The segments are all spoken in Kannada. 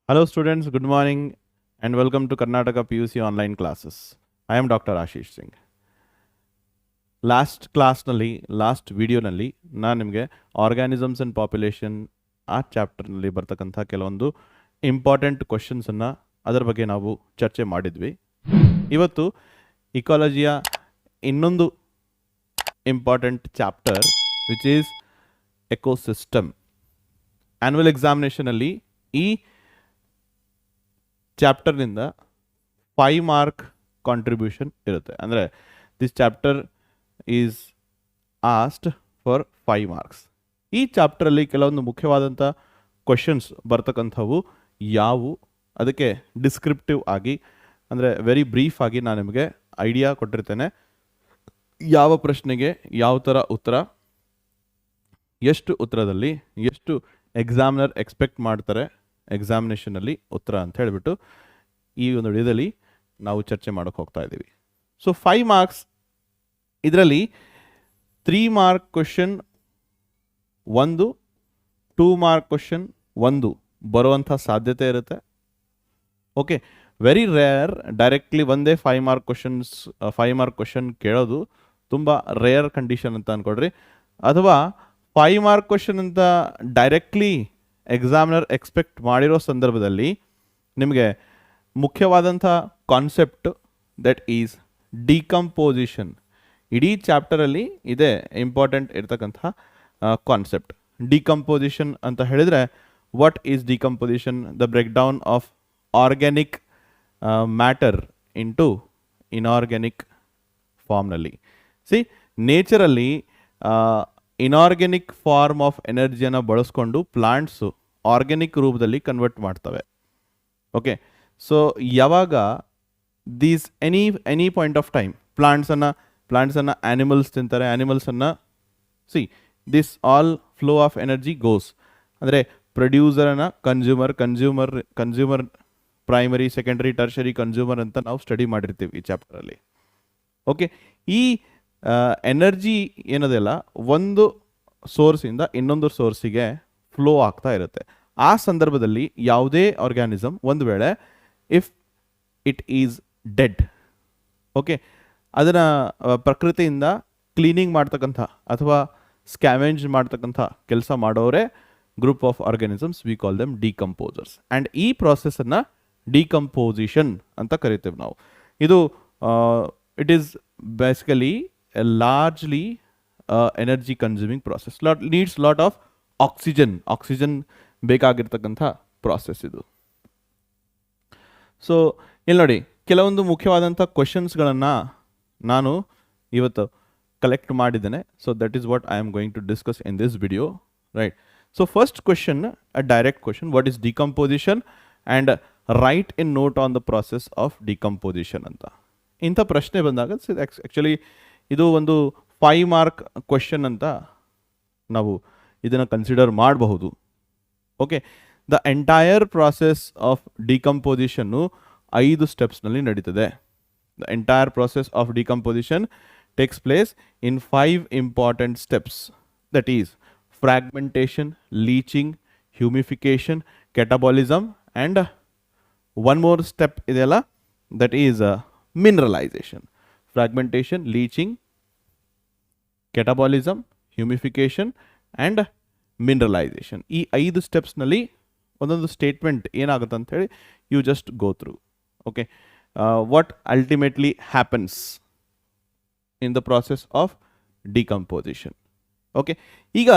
Hello students, good morning and welcome to Karnataka PUC online classes. I am Dr. Ashish Singh. Last ವಿಡಿಯೋನಲ್ಲಿ ನಾನು ನಿಮಗೆ ಆರ್ಗ್ಯಾನಿಸಮ್ಸ್ ಆ್ಯಂಡ್ ಪಾಪ್ಯುಲೇಷನ್ ಆ ಚಾಪ್ಟರ್ನಲ್ಲಿ ಬರ್ತಕ್ಕಂಥ ಕೆಲವೊಂದು ಇಂಪಾರ್ಟೆಂಟ್ ಕ್ವಶನ್ಸನ್ನು ಅದರ ಬಗ್ಗೆ ನಾವು ಚರ್ಚೆ ಮಾಡಿದ್ವಿ. ಇವತ್ತು ಇಕಾಲಜಿಯ ಇನ್ನೊಂದು important chapter which is ecosystem. Annual ಎಕ್ಸಾಮಿನೇಷನಲ್ಲಿ ಈ ಚಾಪ್ಟರ್ನಿಂದ 5 ಮಾರ್ಕ್ ಕಾಂಟ್ರಿಬ್ಯೂಷನ್ ಇರುತ್ತೆ. ಅಂದರೆ this chapter is asked for 5 marks. ಈ ಚಾಪ್ಟರಲ್ಲಿ ಕೆಲವೊಂದು ಮುಖ್ಯವಾದಂಥ ಕ್ವಶನ್ಸ್ ಬರ್ತಕ್ಕಂಥವು ಯಾವುವು, ಅದಕ್ಕೆ ಡಿಸ್ಕ್ರಿಪ್ಟಿವ್ ಆಗಿ ಅಂದರೆ ವೆರಿ ಬ್ರೀಫ್ ಆಗಿ ನಾನು ನಿಮಗೆ ಐಡಿಯಾ ಕೊಟ್ಟಿರ್ತೇನೆ. ಯಾವ ಪ್ರಶ್ನೆಗೆ ಯಾವ ಥರ ಉತ್ತರ, ಎಷ್ಟು ಉತ್ತರದಲ್ಲಿ ಎಷ್ಟು ಎಕ್ಸಾಮಿನರ್ ಎಕ್ಸ್ಪೆಕ್ಟ್ ಮಾಡ್ತಾರೆ ಎಕ್ಸಾಮಿನೇಷನಲ್ಲಿ ಉತ್ತರ ಅಂತ ಹೇಳಿಬಿಟ್ಟು ಈ ಒಂದು ವಿಡಿಯೋದಲ್ಲಿ ನಾವು ಚರ್ಚೆ ಮಾಡೋಕ್ಕೆ ಹೋಗ್ತಾ ಇದ್ದೀವಿ. ಸೊ 5 ಮಾರ್ಕ್ಸ್, ಇದರಲ್ಲಿ 3 ಮಾರ್ಕ್ ಕ್ವಶನ್ ಒಂದು, 2 ಮಾರ್ಕ್ ಕ್ವಶನ್ ಒಂದು ಬರುವಂಥ ಸಾಧ್ಯತೆ ಇರುತ್ತೆ. ಓಕೆ, ವೆರಿ ರೇರ್ ಡೈರೆಕ್ಟ್ಲಿ ಒಂದೇ 5 ಮಾರ್ಕ್ ಕ್ವಶನ್ ಕೇಳೋದು ತುಂಬ ರೇರ್ ಕಂಡೀಷನ್ ಅಂತ ಅಂದ್ಕೊಡ್ರಿ. ಅಥವಾ 5 ಮಾರ್ಕ್ ಕ್ವಶನ್ ಅಂತ ಡೈರೆಕ್ಟ್ಲಿ ಎಕ್ಸಾಮಿನರ್ ಎಕ್ಸ್ಪೆಕ್ಟ್ ಮಾಡಿರೋ ಸಂದರ್ಭದಲ್ಲಿ ನಿಮಗೆ ಮುಖ್ಯವಾದಂಥ ಕಾನ್ಸೆಪ್ಟ್ ದಟ್ ಈಸ್ ಡಿಕಂಪೋಸಿಷನ್. ಇಡೀ ಚಾಪ್ಟರಲ್ಲಿ ಇದೇ ಇಂಪಾರ್ಟೆಂಟ್ ಇರ್ತಕ್ಕಂಥ ಕಾನ್ಸೆಪ್ಟ್. ಡಿಕಂಪೋಸಿಷನ್ ಅಂತ ಹೇಳಿದರೆ what is decomposition? The break down of organic matter into inorganic ಫಾರ್ಮ್ನಲ್ಲಿ. ಸಿ, ನೇಚರಲ್ಲಿ ಇನಾರ್ಗ್ಯಾನಿಕ್ ಫಾರ್ಮ್ ಆಫ್ ಎನರ್ಜಿಯನ್ನು ಬಳಸ್ಕೊಂಡು ಪ್ಲಾಂಟ್ಸು ಆರ್ಗ್ಯಾನಿಕ್ ರೂಪದಲ್ಲಿ ಕನ್ವರ್ಟ್ ಮಾಡ್ತವೆ. ಓಕೆ, ಸೊ ಯಾವಾಗ these any point of time ಪ್ಲಾಂಟ್ಸನ್ನು ಆ್ಯನಿಮಲ್ಸ್ ತಿಂತಾರೆ, ಆ್ಯನಿಮಲ್ಸನ್ನು this all flow of energy goes ಅಂದರೆ ಪ್ರೊಡ್ಯೂಸರನ್ನು consumer primary, secondary, tertiary consumer ಅಂತ ನಾವು ಸ್ಟಡಿ ಮಾಡಿರ್ತೀವಿ ಈ ಚಾಪ್ಟರಲ್ಲಿ. ಓಕೆ, ಈ ಎನರ್ಜಿ ಏನದಲ್ಲ ಒಂದು ಸೋರ್ಸಿಂದ ಇನ್ನೊಂದು ಸೋರ್ಸಿಗೆ ಫ್ಲೋ ಆಗ್ತಾ ಇರುತ್ತೆ. ಆ ಸಂದರ್ಭದಲ್ಲಿ ಯಾವುದೇ ಆರ್ಗ್ಯಾನಿಸಮ್ ಒಂದು ವೇಳೆ if it is dead, okay, ಅದನ್ನು ಪ್ರಕೃತಿಯಿಂದ ಕ್ಲೀನಿಂಗ್ ಮಾಡ್ತಕ್ಕಂಥ ಅಥವಾ ಸ್ಕ್ಯಾವೆಂಜ್ ಮಾಡ್ತಕ್ಕಂಥ ಕೆಲಸ ಮಾಡೋರೇ group of organisms, we call them decomposers. And ಈ ಪ್ರಾಸೆಸನ್ನು ಡಿಕಂಪೋಸಿಷನ್ ಅಂತ ಕರಿತೇವೆ ನಾವು. ಇದು it is basically largely energy consuming process, needs lot of oxygen ಬೇಕಾಗಿರ್ತಕ್ಕಂಥ ಪ್ರಾಸೆಸ್ ಇದು. ಸೊ ಇಲ್ಲಿ ನೋಡಿ, ಕೆಲವೊಂದು ಮುಖ್ಯವಾದಂಥ ಕ್ವಶನ್ಸ್ಗಳನ್ನು ನಾನು ಇವತ್ತು ಕಲೆಕ್ಟ್ ಮಾಡಿದ್ದೇನೆ. So that is what I am going to discuss in this video, right? So first question, a direct question, what is decomposition and right in note on the process of decomposition ಅಂತ. ಇಂಥ ಪ್ರಶ್ನೆ ಬಂದಾಗ ಆ್ಯಕ್ಚುಲಿ ಇದು ಒಂದು 5 ಮಾರ್ಕ್ ಕ್ವಶನ್ ಅಂತ ನಾವು ಇದನ್ನು ಕನ್ಸಿಡರ್ ಮಾಡಬಹುದು. Okay, the entire process of decomposition 5 ಸ್ಟೆಪ್ಸ್ನಲ್ಲಿ ನಡೀತದೆ. The entire process of decomposition takes place in 5 important steps, that is fragmentation, leaching, humification, catabolism and one more step ಇದೆಯಲ್ಲ, that is mineralization. Fragmentation, leaching, catabolism, humification and mineralization. ಈ 5 ಸ್ಟೆಪ್ಸ್ನಲ್ಲಿ ಒಂದೊಂದು ಸ್ಟೇಟ್ಮೆಂಟ್ ಏನಾಗುತ್ತೆ ಅಂತ ಹೇಳಿ you just go through. Okay, what ultimately happens in the process of decomposition. Okay, ಈಗ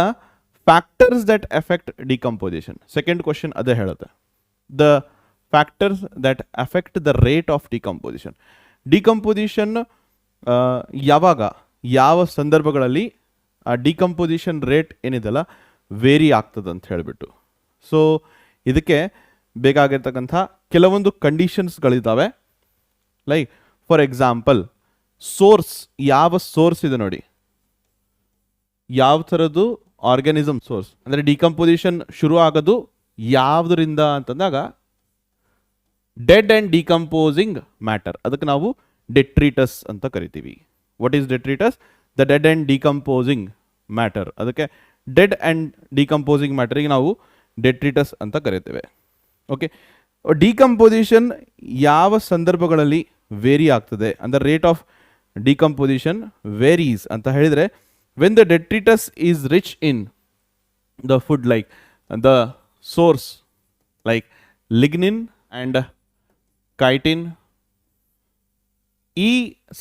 factors that effect decomposition, second question ಅದೇ ಹೇಳುತ್ತೆ. The factors that effect the rate of decomposition. Decomposition ಯಾವಾಗ, ಯಾವ ಸಂದರ್ಭಗಳಲ್ಲಿ ಆ ಡಿಕಂಪೋಸಿಷನ್ ರೇಟ್ ಏನಿದೆಲ್ಲ ವೇರಿ ಆಗ್ತದೆ ಅಂತ ಹೇಳಿಬಿಟ್ಟು. ಸೊ ಇದಕ್ಕೆ ಬೇಕಾಗಿರ್ತಕ್ಕಂಥ ಕೆಲವೊಂದು ಕಂಡೀಷನ್ಸ್ಗಳಿದ್ದಾವೆ. ಲೈಕ್ ಫಾರ್ ಎಕ್ಸಾಂಪಲ್, ಸೋರ್ಸ್, ಯಾವ ಸೋರ್ಸ್ ಇದೆ ನೋಡಿ, ಯಾವ ಥರದ್ದು ಆರ್ಗ್ಯಾನಿಸಮ್ ಸೋರ್ಸ್, ಅಂದರೆ ಡಿಕಂಪೋಸಿಷನ್ ಶುರು ಆಗೋದು ಯಾವುದರಿಂದ ಅಂತಂದಾಗ ಡೆಡ್ ಆ್ಯಂಡ್ ಡಿಕಂಪೋಸಿಂಗ್ ಮ್ಯಾಟರ್, ಅದಕ್ಕೆ ನಾವು ಡೆಟ್ರಿಟಸ್ ಅಂತ ಕರಿತೀವಿ. What is detritus? The dead and decomposing matter. ಅದಕ್ಕೆ ಡೆಡ್ ಆ್ಯಂಡ್ ಡಿಕಂಪೋಸಿಂಗ್ ಮ್ಯಾಟರಿಗೆ ನಾವು ಡೆಟ್ರಿಟಸ್ ಅಂತ ಕರಿತೇವೆ. ಓಕೆ, ಡಿಕಂಪೋಸಿಷನ್ ಯಾವ ಸಂದರ್ಭಗಳಲ್ಲಿ ವೇರಿ ಆಗ್ತದೆ ಅಂದರೆ ರೇಟ್ ಆಫ್ ಡಿಕಂಪೋಸಿಷನ್ ವೇರೀಸ್ ಅಂತ ಹೇಳಿದರೆ when the detritus is rich in the food like the source like lignin and chitin, ಈ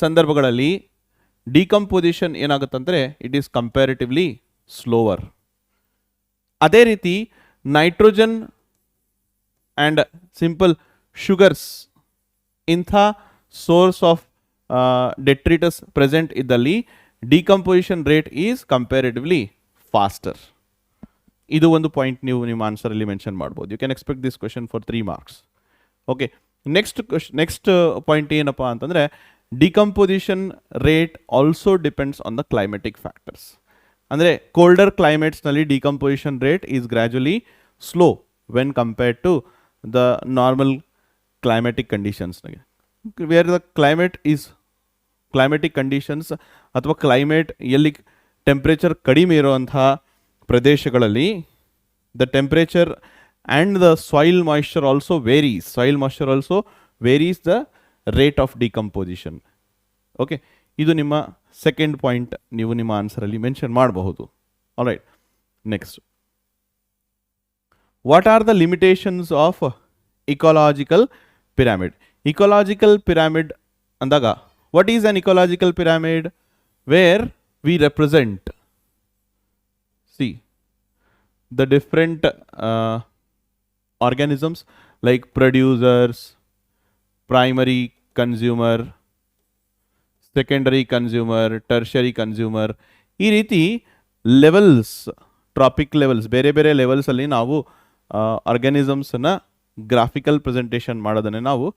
ಸಂದರ್ಭಗಳಲ್ಲಿ ಡಿಕಂಪೋಸಿಷನ್ ಏನಾಗುತ್ತಂದರೆ ಇಟ್ ಈಸ್ ಕಂಪ್ಯಾರಿಟಿವ್ಲಿ ಸ್ಲೋವರ್. ಅದೇ ರೀತಿ ನೈಟ್ರೋಜನ್ ಆ್ಯಂಡ್ ಸಿಂಪಲ್ ಶುಗರ್ಸ್ ಇಂಥ ಸೋರ್ಸ್ ಆಫ್ ಡೆಟ್ರಿಟಸ್ ಪ್ರೆಸೆಂಟ್ ಇದ್ದಲ್ಲಿ decomposition rate is comparatively faster. ಇದು ಒಂದು ಪಾಯಿಂಟ್ ನೀವು ನಿಮ್ಮ ಆನ್ಸರಲ್ಲಿ ಮೆನ್ಷನ್ ಮಾಡ್ಬೋದು. You can expect this question for 3 marks. Okay, next point ಏನಪ್ಪ ಅಂತಂದರೆ decomposition rate also depends on the climatic factors. ಅಂದರೆ ಕೋಲ್ಡರ್ ಕ್ಲೈಮೇಟ್ಸ್ನಲ್ಲಿ decomposition rate is gradually slow when compared to the normal climatic ಕಂಡೀಷನ್ಸ್ನಾಗೆ. ವೇರ್ ದ ಕ್ಲೈಮೆಟಿಕ್ ಕಂಡೀಷನ್ಸ್ ಅಥವಾ ಕ್ಲೈಮೇಟ್ ಎಲ್ಲಿ ಟೆಂಪ್ರೇಚರ್ ಕಡಿಮೆ ಇರುವಂತಹ ಪ್ರದೇಶಗಳಲ್ಲಿ the temperature and the soil moisture also varies the rate of decomposition. Okay, ಇದು ನಿಮ್ಮ ಸೆಕೆಂಡ್ ಪಾಯಿಂಟ್ ನೀವು ನಿಮ್ಮ ಆನ್ಸರಲ್ಲಿ ಮೆನ್ಷನ್ ಮಾಡಬಹುದು. Alright, next, what are the limitations of ecological pyramid? Ecological pyramid ಅಂದಾಗ what is an ecological pyramid? Where V represent the different organisms like producers, primary consumer, secondary consumer, tertiary consumer. ಈ ರೀತಿ ಲೆವೆಲ್ಸ್, ಟ್ರಾಪಿಕ್ ಲೆವೆಲ್ಸ್, ಬೇರೆ ಬೇರೆ ಲೆವೆಲ್ಸಲ್ಲಿ ನಾವು ಆರ್ಗ್ಯಾನಿಸಮ್ಸನ್ನು ಗ್ರಾಫಿಕಲ್ ಪ್ರೆಸೆಂಟೇಷನ್ ಮಾಡೋದನ್ನೇ ನಾವು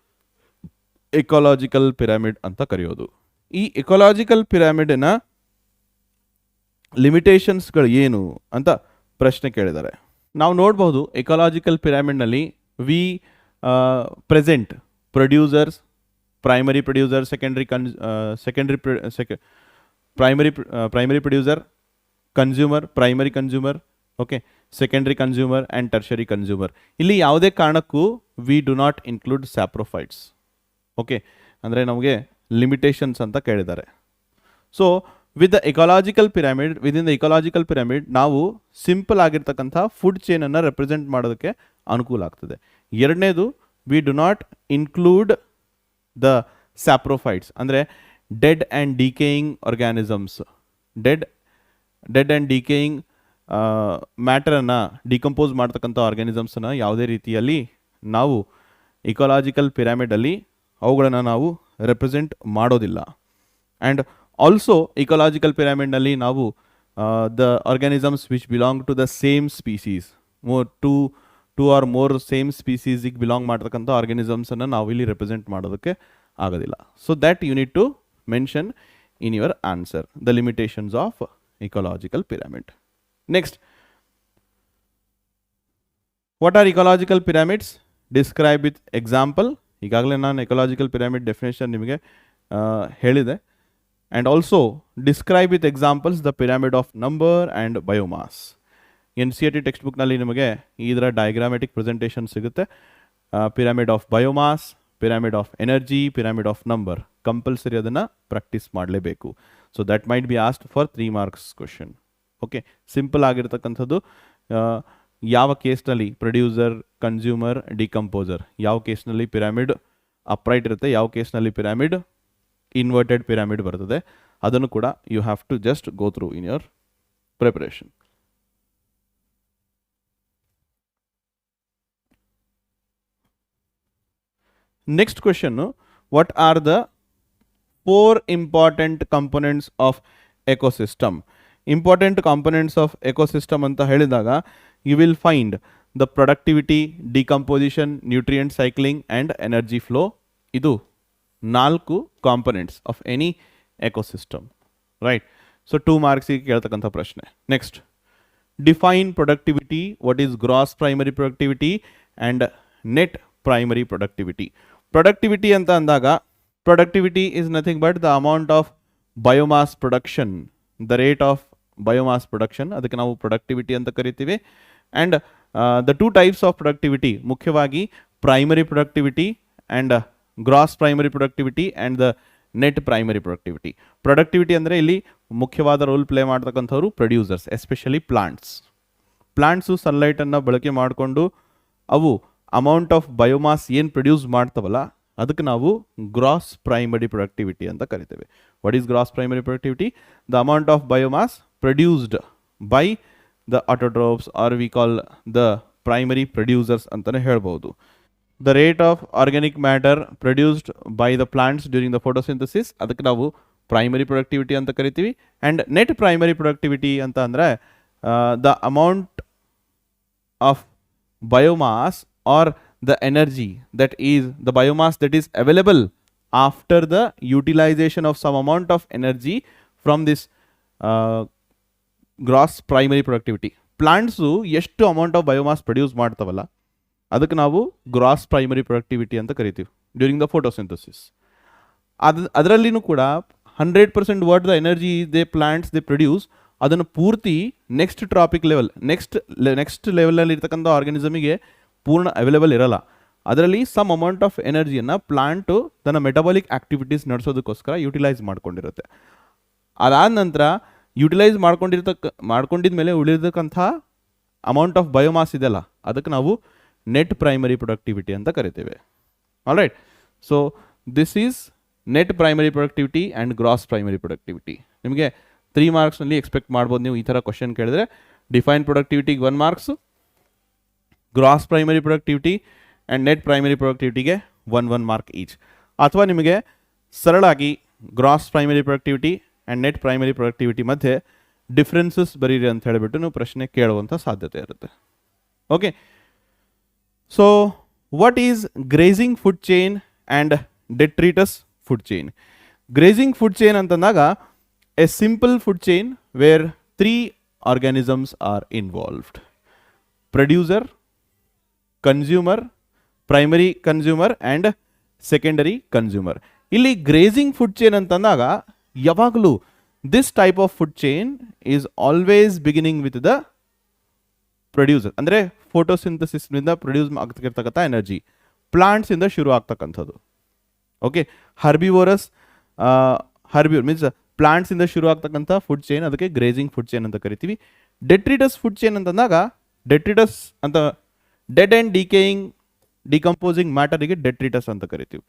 ಇಕಾಲಜಿಕಲ್ ಪಿರಾಮಿಡ್ ಅಂತ ಕರೆಯೋದು. ಈ ಇಕಾಲಜಿಕಲ್ ಪಿರಾಮಿಡಿನ ಲಿಮಿಟೇಷನ್ಸ್ಗಳು ಏನು ಅಂತ ಪ್ರಶ್ನೆ ಕೇಳಿದ್ದಾರೆ. ನಾವು ನೋಡ್ಬೋದು ಎಕಾಲಜಿಕಲ್ ಪಿರಾಮಿಡ್ನಲ್ಲಿ we present producers, primary producer, primary producer, consumer, primary consumer, okay, secondary consumer and tertiary consumer. ಇಲ್ಲಿ ಯಾವುದೇ ಕಾರಣಕ್ಕೂ we do not include saprophytes. Okay, ಅಂದರೆ ನಮಗೆ ಲಿಮಿಟೇಷನ್ಸ್ ಅಂತ ಕೇಳಿದ್ದಾರೆ. So with the ecological pyramid, within the ecological pyramid ನಾವು ಸಿಂಪಲ್ ಆಗಿರ್ತಕ್ಕಂಥ ಫುಡ್ ಚೈನನ್ನು ರೆಪ್ರೆಸೆಂಟ್ ಮಾಡೋದಕ್ಕೆ ಅನುಕೂಲ ಆಗ್ತದೆ. ಎರಡನೇದು, we do not include the saprophytes, ಅಂದರೆ dead and decaying organisms, dead and decaying ಮ್ಯಾಟರನ್ನು decompose ಮಾಡ್ತಕ್ಕಂಥ ಆರ್ಗ್ಯಾನಿಸಮ್ಸನ್ನು ಯಾವುದೇ ರೀತಿಯಲ್ಲಿ ನಾವು ಇಕಾಲಜಿಕಲ್ ಪಿರಾಮಿಡಲ್ಲಿ ಅವುಗಳನ್ನು ನಾವು ರೆಪ್ರೆಸೆಂಟ್ ಮಾಡೋದಿಲ್ಲ. ಆ್ಯಂಡ್ ಆಲ್ಸೋ ಇಕಾಲಜಿಕಲ್ ಪಿರಾಮಿಡ್ನಲ್ಲಿ ನಾವು the organisms which belong to the same species, two or more same ಸ್ಪೀಸೀಸಿಗೆ ಬಿಲಾಂಗ್ ಮಾಡ್ತಕ್ಕಂಥ ಆರ್ಗ್ಯಾನಿಸಮ್ಸನ್ನು ನಾವು ಇಲ್ಲಿ ರೆಪ್ರೆಸೆಂಟ್ ಮಾಡೋದಕ್ಕೆ ಆಗೋದಿಲ್ಲ. So that you need to mention in your answer the limitations of ecological pyramid. Next, what are ecological pyramids? Describe with example. ಈಗಾಗಲೇ ನಾನು ಇಕಾಲಜಿಕಲ್ ಪಿರಾಮಿಡ್ ಡೆಫಿನೇಷನ್ ನಿಮಗೆ ಹೇಳಿದೆ. And also describe with examples the pyramid of number and biomass. NCERT text ಬುಕ್ನಲ್ಲಿ ನಿಮಗೆ ಇದರ ಡಯಾಗ್ರಾಮೆಟಿಕ್ ಪ್ರೆಸೆಂಟೇಷನ್ ಸಿಗುತ್ತೆ. Pyramid of biomass, pyramid of energy, pyramid of number, compulsory ಅದನ್ನು ಪ್ರಾಕ್ಟೀಸ್ ಮಾಡಲೇಬೇಕು. So that might be asked for 3 marks question. Okay, simple ಆಗಿರ್ತಕ್ಕಂಥದ್ದು. ಯಾವ ಕೇಸ್ನಲ್ಲಿ ಪ್ರೊಡ್ಯೂಸರ್, ಕನ್ಸ್ಯೂಮರ್, ಡಿಕಂಪೋಸರ್, ಯಾವ ಕೇಸ್ನಲ್ಲಿ ಪಿರಾಮಿಡ್ ಅಪ್ರೈಟ್ ಇರುತ್ತೆ, ಯಾವ ಕೇಸ್ನಲ್ಲಿ ಪಿರಾಮಿಡ್ ಇನ್ವರ್ಟೆಡ್ ಪಿರಾಮಿಡ್ ಬರ್ತದೆ, ಅದನ್ನು ಕೂಡ you have to just go through in your preparation. Next question, what are the 4 important components of ecosystem? Important components of ecosystem ಅಂತ ಹೇಳಿದಾಗ you will find the productivity, decomposition, nutrient cycling and energy flow. ಇದು 4 components of any ecosystem, right? So 2 marksಗೆ ಕೇಳ್ತಕ್ಕಂಥ ಪ್ರಶ್ನೆ. Next, define productivity. What is gross primary productivity and net primary productivity? Productivity ಅಂತ ಅಂದಾಗ productivity is nothing but the amount of biomass production, the rate of biomass production, ಅದಕ್ಕೆ ನಾವು ಪ್ರೊಡಕ್ಟಿವಿಟಿ ಅಂತ ಕರಿತೀವಿ. And the 2 types of productivity, ಮುಖ್ಯವಾಗಿ primary productivity and gross primary productivity and the net primary productivity. Productivity ಅಂದರೆ ಇಲ್ಲಿ ಮುಖ್ಯವಾದ ರೋಲ್ ಪ್ಲೇ ಮಾಡ್ತಕ್ಕಂಥವ್ರು ಪ್ರೊಡ್ಯೂಸರ್ಸ್, ಎಸ್ಪೆಷಲಿ ಪ್ಲಾಂಟ್ಸು ಸನ್ಲೈಟನ್ನು ಬಳಕೆ ಮಾಡಿಕೊಂಡು ಅವು ಅಮೌಂಟ್ ಆಫ್ ಬಯೋಮಾಸ್ ಏನು ಪ್ರೊಡ್ಯೂಸ್ ಮಾಡ್ತವಲ್ಲ ಅದಕ್ಕೆ ನಾವು ಗ್ರಾಸ್ ಪ್ರೈಮರಿ ಪ್ರೊಡಕ್ಟಿವಿಟಿ ಅಂತ ಕರಿತೇವೆ. What is gross primary productivity? The amount of biomass produced by the autotrophs or we call the primary producers ಅಂತಲೇ ಹೇಳ್ಬೋದು. The rate of organic matter produced by the plants during the photosynthesis ಅದಕ್ಕೆ ನಾವು ಪ್ರೈಮರಿ ಪ್ರೊಡಕ್ಟಿವಿಟಿ ಅಂತ ಕರಿತೀವಿ. ಆ್ಯಂಡ್ ನೆಟ್ ಪ್ರೈಮರಿ ಪ್ರೊಡಕ್ಟಿವಿಟಿ ಅಂತ ಅಂದರೆ the amount of biomass or the energy that is the biomass that is available after the utilization of some amount of energy from this gross primary productivity. Plants ಎಷ್ಟು ಅಮೌಂಟ್ ಆಫ್ ಬಯೋಮಾಸ್ ಪ್ರೊಡ್ಯೂಸ್ ಮಾಡ್ತಾವಲ್ಲ ಅದಕ್ಕೆ ನಾವು ಗ್ರಾಸ್ ಪ್ರೈಮರಿ ಪ್ರೊಡಕ್ಟಿವಿಟಿ ಅಂತ ಕರಿತೀವಿ ಡ್ಯೂರಿಂಗ್ ದ ಫೋಟೋಸಿಂಥಸಿಸ್. ಅದರಲ್ಲಿನೂ ಕೂಡ 100% what the energy they plants they produce ಅದನ್ನು ಪೂರ್ತಿ ನೆಕ್ಸ್ಟ್ ಟ್ರಾಪಿಕ್ ಲೆವೆಲ್ ನೆಕ್ಸ್ಟ್ ಲೆವೆಲಲ್ಲಿ ಇರ್ತಕ್ಕಂಥ ಆರ್ಗಾನಿಸಮಿಗೆ ಪೂರ್ಣ ಅವೈಲೇಬಲ್ ಇರಲ್ಲ. ಅದರಲ್ಲಿ ಸಮ್ ಅಮೌಂಟ್ ಆಫ್ ಎನರ್ಜಿಯನ್ನು ಪ್ಲಾಂಟು ತನ್ನ ಮೆಟಬಾಲಿಕ್ ಆ್ಯಕ್ಟಿವಿಟೀಸ್ ನಡೆಸೋದಕ್ಕೋಸ್ಕರ ಯುಟಿಲೈಸ್ ಮಾಡ್ಕೊಂಡಿರುತ್ತೆ. ಅದಾದ ನಂತರ ಯುಟಿಲೈಸ್ ಮಾಡ್ಕೊಂಡಿದ್ದ ಮೇಲೆ ಉಳಿದಕ್ಕಂಥ ಅಮೌಂಟ್ ಆಫ್ ಬಯೋಮಾಸ್ ಇದೆಯಲ್ಲ ಅದಕ್ಕೆ ನಾವು ನೆಟ್ ಪ್ರೈಮರಿ ಪ್ರೊಡಕ್ಟಿವಿಟಿ ಅಂತ ಕರಿತೇವೆ. All right, so this is net primary productivity and gross primary productivity. ನಿಮಗೆ 3 ಮಾರ್ಕ್ಸ್ನಲ್ಲಿ ಎಕ್ಸ್ಪೆಕ್ಟ್ ಮಾಡ್ಬೋದು ನೀವು ಈ ಥರ ಕ್ವಶನ್ ಕೇಳಿದ್ರೆ. ಡಿಫೈನ್ ಪ್ರೊಡಕ್ಟಿವಿಟಿಗೆ 1 marks, gross primary productivity and net primary ಪ್ರೊಡಕ್ಟಿವಿಟಿಗೆ 1 ಮಾರ್ಕ್ ಈಚ್. ಅಥವಾ ನಿಮಗೆ ಸರಳಾಗಿ gross primary productivity and net primary productivity ಮಧ್ಯೆ ಡಿಫ್ರೆನ್ಸಸ್ ಬರೀರಿ ಅಂತ ಹೇಳಿಬಿಟ್ಟು ನೀವು ಪ್ರಶ್ನೆ ಕೇಳುವಂಥ ಸಾಧ್ಯತೆ ಇರುತ್ತೆ. Okay, so what is grazing food chain and detritus food chain? Grazing food chain ಅಂತಂದಾಗ a simple food chain where 3 organisms are involved: producer, consumer, primary consumer and secondary consumer. ಇಲ್ಲಿ ಗ್ರೇಸಿಂಗ್ ಫುಡ್ ಚೈನ್ ಅಂತಂದಾಗ ಯಾವಾಗಲೂ this type of food chain is always beginning with the producer. ಅಂದರೆ ಫೋಟೋಸಿಂಥಸಿಸ್ನಿಂದ ಪ್ರೊಡ್ಯೂಸ್ ಆಗ್ತಿರ್ತಕ್ಕಂಥ ಎನರ್ಜಿ ಪ್ಲಾಂಟ್ಸಿಂದ ಶುರು ಆಗ್ತಕ್ಕಂಥದ್ದು. ಓಕೆ, ಹರ್ಬಿವೋರಸ್ ಮೀನ್ಸ್ ಪ್ಲಾಂಟ್ಸಿಂದ ಶುರು ಆಗ್ತಕ್ಕಂಥ ಫುಡ್ ಚೈನ್ ಅದಕ್ಕೆ ಗ್ರೇಸಿಂಗ್ ಫುಡ್ ಚೈನ್ ಅಂತ ಕರಿತೀವಿ. ಡೆಟ್ರಿಟಸ್ ಫುಡ್ ಚೈನ್ ಅಂತಂದಾಗ ಡೆಟ್ರಿಟಸ್ ಅಂತ ಡೆಡ್ ಆ್ಯಂಡ್ ಡಿಕಂಪೋಸಿಂಗ್ ಮ್ಯಾಟರಿಗೆ ಡೆಟ್ರಿಟಸ್ ಅಂತ ಕರಿತೀವಿ.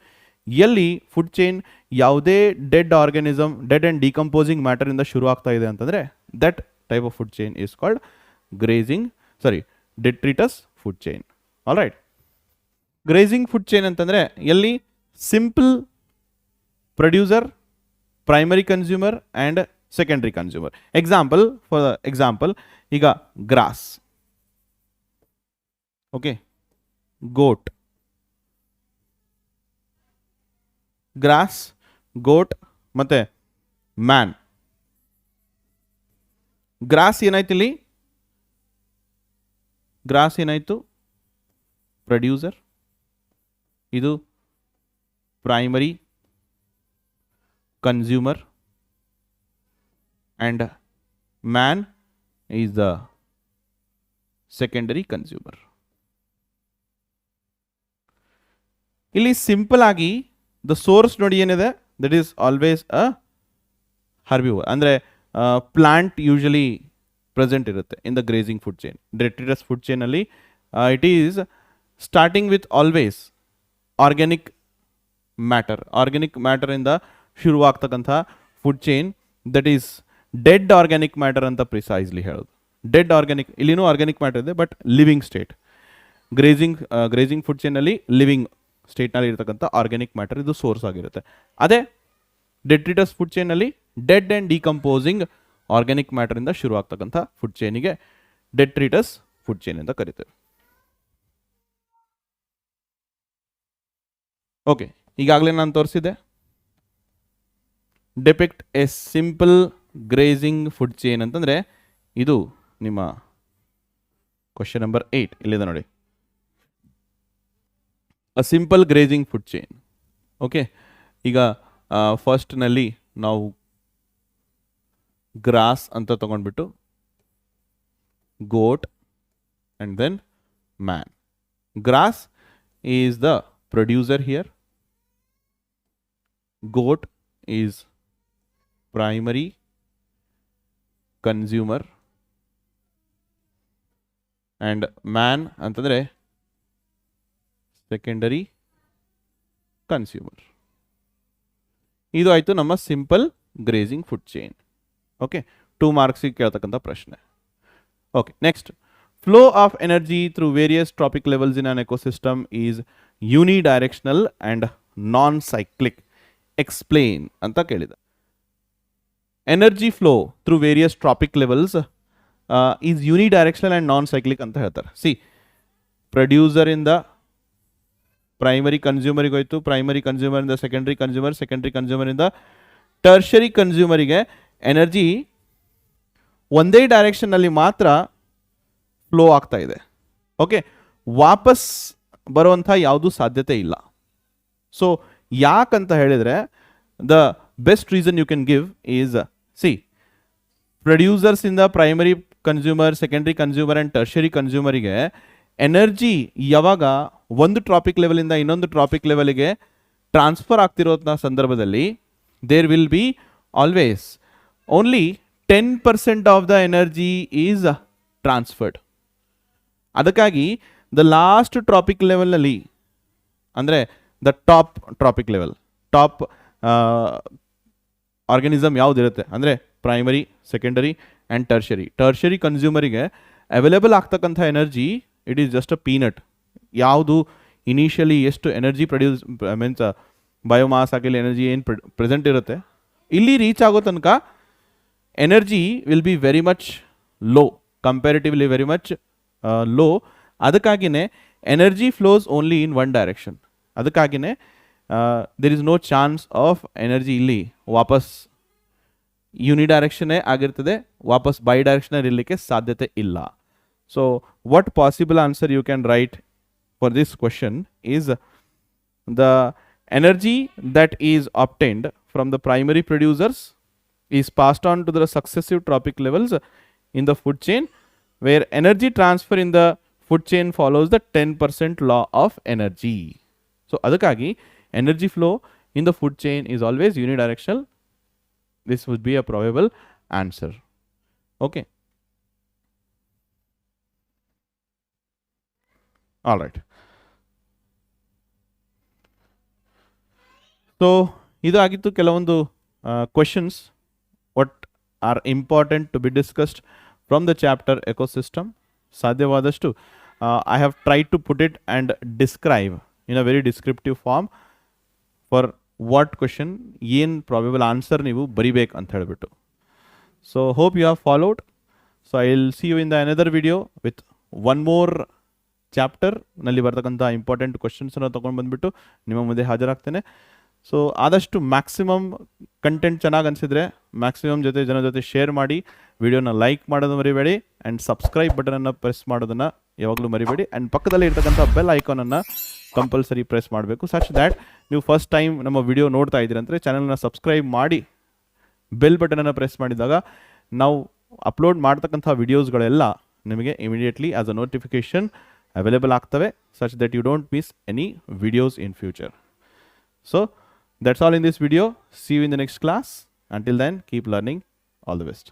ಎಲ್ಲಿ ಫುಡ್ ಚೈನ್ ಯಾವುದೇ dead organism dead and decomposing ಮ್ಯಾಟರಿಂದ ಶುರು ಆಗ್ತಾ ಇದೆ ಅಂತಂದರೆ that type of food chain is called detritus food chain. All right, grazing food chain ಅಂತಂದರೆ ಎಲ್ಲಿ simple producer, primary consumer and secondary consumer. Example ಈಗ ಗ್ರಾಸ್, ಓಕೆ, ಗೋಟ್, ಮತ್ತು ಮ್ಯಾನ್. ಗ್ರಾಸ್ ಏನಾಯ್ತು ಇಲ್ಲಿ? ಗ್ರಾಸ್ ಏನಾಯ್ತು? ಪ್ರೊಡ್ಯೂಸರ್, ಇದು primary consumer and man is the secondary consumer. ಇಲ್ಲಿ ಸಿಂಪಲ್ ಆಗಿ ದ ಸೋರ್ಸ್ ನೋಡಿ ಏನಿದೆ, that is always a herbivore. ಅಂದರೆ ಪ್ಲಾಂಟ್ ಯೂಶಲಿ ಪ್ರೆಸೆಂಟ್ ಇರುತ್ತೆ in the grazing food chain. Detritus food ಚೈನಲ್ಲಿ it is starting with always organic ಮ್ಯಾಟರಿಂದ ಶುರುವಾಗ್ತಕ್ಕಂಥ food chain that is dead organic matter ಅಂತ ಪ್ರಿಸೈಸ್ಲಿ ಹೇಳೋದು. ಡೆಡ್ ಆರ್ಗ್ಯಾನಿಕ್, ಇಲ್ಲಿನೂ ಆರ್ಗ್ಯಾನಿಕ್ ಮ್ಯಾಟರ್ ಇದೆ but living state. Grazing food ಚೈನಲ್ಲಿ living ಸ್ಟೇಟ್ನಲ್ಲಿ ಇರ್ತಕ್ಕಂಥ ಆರ್ಗ್ಯಾನಿಕ್ ಮ್ಯಾಟರ್ ಇದು ಸೋರ್ಸ್ ಆಗಿರುತ್ತೆ. ಅದೇ ಡೆಟ್ರಿಟಸ್ ಫುಡ್ ಚೈನಲ್ಲಿ ಡೆಡ್ ಆ್ಯಂಡ್ ಡಿಕಂಪೋಸಿಂಗ್ ಆರ್ಗ್ಯಾನಿಕ್ ಮ್ಯಾಟರಿಂದ ಶುರು ಆಗ್ತಕ್ಕಂಥ ಫುಡ್ ಚೈನಿಗೆ ಡೆಟ್ರಿಟಸ್ ಫುಡ್ ಚೈನ್ ಅಂತ ಕರಿತೇವೆ. ಓಕೆ, ಈಗಾಗಲೇ ನಾನು ತೋರಿಸಿದೆ. Depict a simple grazing food chain ಅಂತಂದರೆ ಇದು ನಿಮ್ಮ ಕ್ವಶನ್ ನಂಬರ್ 8 ಇಲ್ಲಿದೆ ನೋಡಿ. A simple grazing food chain. Okay, ಈಗ ಫಸ್ಟ್ನಲ್ಲಿ ನಾವು ಗ್ರಾಸ್ ಅಂತ ತಗೊಂಡ್ಬಿಟ್ಟು goat and then man. Grass is the producer here. Goat is primary consumer and man ಅಂತಂದ್ರೆ ಸೆಕೆಂಡರಿ ಕನ್ಸ್ಯೂಮರ್. ಇದು ಆಯಿತು ನಮ್ಮ simple grazing food chain. Okay, 2 ಮಾರ್ಕ್ಸಿಗೆ ಕೇಳ್ತಕ್ಕಂಥ ಪ್ರಶ್ನೆ. Okay, next, flow of energy through various trophic levels in an ecosystem is unidirectional and non cyclic. Explain ಅಂತ ಕೇಳಿದೆ. Energy flow through various trophic levels is unidirectional and non cyclic ಅಂತ ಹೇಳ್ತಾರೆ. ಸಿ, ಪ್ರೊಡ್ಯೂಸರಿಂದ ಪ್ರೈಮರಿ ಕನ್ಸ್ಯೂಮರಿಗೆ ಹೋಯ್ತು, ಪ್ರೈಮರಿ ಕನ್ಸ್ಯೂಮರಿಂದ ಸೆಕೆಂಡ್ರಿ ಕನ್ಸ್ಯೂಮರ್, ಸೆಕೆಂಡ್ರಿ ಕನ್ಸ್ಯೂಮರಿಂದ ಟರ್ಷರಿ ಕನ್ಸ್ಯೂಮರಿಗೆ ಎನರ್ಜಿ ಒಂದೇ ಡೈರೆಕ್ಷನ್ನಲ್ಲಿ ಮಾತ್ರ ಫ್ಲೋ ಆಗ್ತಾ ಇದೆ. ಓಕೆ, ವಾಪಸ್ ಬರುವಂಥ ಯಾವುದೂ ಸಾಧ್ಯತೆ ಇಲ್ಲ. ಸೊ ಯಾಕಂತ ಹೇಳಿದರೆ the best reason you can give is, see, ಪ್ರೊಡ್ಯೂಸರ್ಸಿಂದ primary consumer, secondary consumer and tertiary ಕನ್ಸ್ಯೂಮರಿಗೆ ಎನರ್ಜಿ ಯಾವಾಗ ಒಂದು ಟ್ರಾಪಿಕ್ ಲೆವೆಲಿಂದ ಇನ್ನೊಂದು ಟ್ರಾಪಿಕ್ ಲೆವೆಲ್ಗೆ ಟ್ರಾನ್ಸ್ಫರ್ ಆಗ್ತಿರೋಂಥ ಸಂದರ್ಭದಲ್ಲಿ there will be always only 10% of the energy is transferred. ಅದಕ್ಕಾಗಿ ದ ಲಾಸ್ಟ್ ಟ್ರಾಪಿಕ್ ಲೆವೆಲ್ನಲ್ಲಿ, ಅಂದರೆ the top trophic level, top organism ಯಾವುದಿರುತ್ತೆ ಅಂದರೆ ಪ್ರೈಮರಿ, ಸೆಕೆಂಡರಿ ಆ್ಯಂಡ್ ಟರ್ಷರಿ ಕನ್ಸ್ಯೂಮರಿಗೆ ಅವೈಲೇಬಲ್ ಆಗ್ತಕ್ಕಂಥ energy it is just a peanut. ಯಾವುದು ಇನಿಷಿಯಲಿ ಎಷ್ಟು ಎನರ್ಜಿ ಪ್ರೊಡ್ಯೂಸ್ ಮೀನ್ಸ್ ಬಯೋಮಾಸ್ ಆಗಿಲ್ಲ ಎನರ್ಜಿ ಏನು ಪ್ರೆಸೆಂಟ್ ಇರುತ್ತೆ, ಇಲ್ಲಿ ರೀಚ್ ಆಗೋ ತನಕ energy will be very much low, comparatively very much low. ಅದಕ್ಕಾಗಿಯೇ energy flows only in one direction. ಅದಕ್ಕಾಗಿಯೇ there is no chance of energy ಇಲ್ಲಿ ವಾಪಸ್ ಯೂನಿಡೈರೆಕ್ಷನ್ನೇ ಆಗಿರ್ತದೆ, ವಾಪಸ್ ಬೈ ಡೈರೆಕ್ಷನ್ ಇರಲಿಕ್ಕೆ ಸಾಧ್ಯತೆ ಇಲ್ಲ. So what possible answer you can write for this question is the energy that is obtained from the primary producers is passed on to the successive tropic levels in the food chain, where energy transfer in the food chain follows the 10% law of energy. So adakagi energy flow in the food chain is always unidirectional. This would be a probable answer. Okay. All right. So ಇದು ಆಗಿತ್ತು ಕೆಲವೊಂದು questions what are important to be discussed from the chapter ecosystem. ಸಾಧ್ಯವಾದಷ್ಟು I have try to put it and describe in a very descriptive form for what question, ಏನು ಪ್ರಾಬೆಬಲ್ ಆನ್ಸರ್ ನೀವು ಬರಿಬೇಕು ಅಂತ ಹೇಳಿಬಿಟ್ಟು. So hope you have followed. So I will see you in the another video with one more ಚಾಪ್ಟರ್ನಲ್ಲಿ ಬರ್ತಕ್ಕಂಥ ಇಂಪಾರ್ಟೆಂಟ್ ಕ್ವೆಶನ್ಸನ್ನು ತೊಗೊಂಡು ಬಂದುಬಿಟ್ಟು ನಿಮ್ಮ ಮುಂದೆ ಹಾಜರಾಗ್ತೇನೆ. ಸೊ ಆದಷ್ಟು ಮ್ಯಾಕ್ಸಿಮಮ್ ಕಂಟೆಂಟ್ ಚೆನ್ನಾಗಿ ಅನಿಸಿದರೆ ಮ್ಯಾಕ್ಸಿಮಮ್ ಜನ ಜೊತೆ ಶೇರ್ ಮಾಡಿ, ವಿಡಿಯೋನ ಲೈಕ್ ಮಾಡೋದು ಮರಿಬೇಡಿ ಆ್ಯಂಡ್ ಸಬ್ಸ್ಕ್ರೈಬ್ ಬಟನನ್ನು ಪ್ರೆಸ್ ಮಾಡೋದನ್ನು ಯಾವಾಗಲೂ ಮರಿಬೇಡಿ. ಆ್ಯಂಡ್ ಪಕ್ಕದಲ್ಲಿ ಇರ್ತಕ್ಕಂಥ ಬೆಲ್ ಐಕಾನನ್ನು ಕಂಪಲ್ಸರಿ ಪ್ರೆಸ್ ಮಾಡಬೇಕು, ಸಚ್ ದ್ಯಾಟ್ ನೀವು ಫಸ್ಟ್ ಟೈಮ್ ನಮ್ಮ ವಿಡಿಯೋ ನೋಡ್ತಾ ಇದ್ದೀರಿ ಅಂದರೆ ಚಾನಲ್ನ ಸಬ್ಸ್ಕ್ರೈಬ್ ಮಾಡಿ ಬೆಲ್ ಬಟನನ್ನು ಪ್ರೆಸ್ ಮಾಡಿದಾಗ ನಾವು ಅಪ್ಲೋಡ್ ಮಾಡ್ತಕ್ಕಂಥ ವಿಡಿಯೋಸ್ಗಳೆಲ್ಲ ನಿಮಗೆ immediately as a notification available ಆಗ್ತವೆ, such that you don't miss any videos in future. So that's all in this video. See you in the next class. Until then, keep learning. All the best.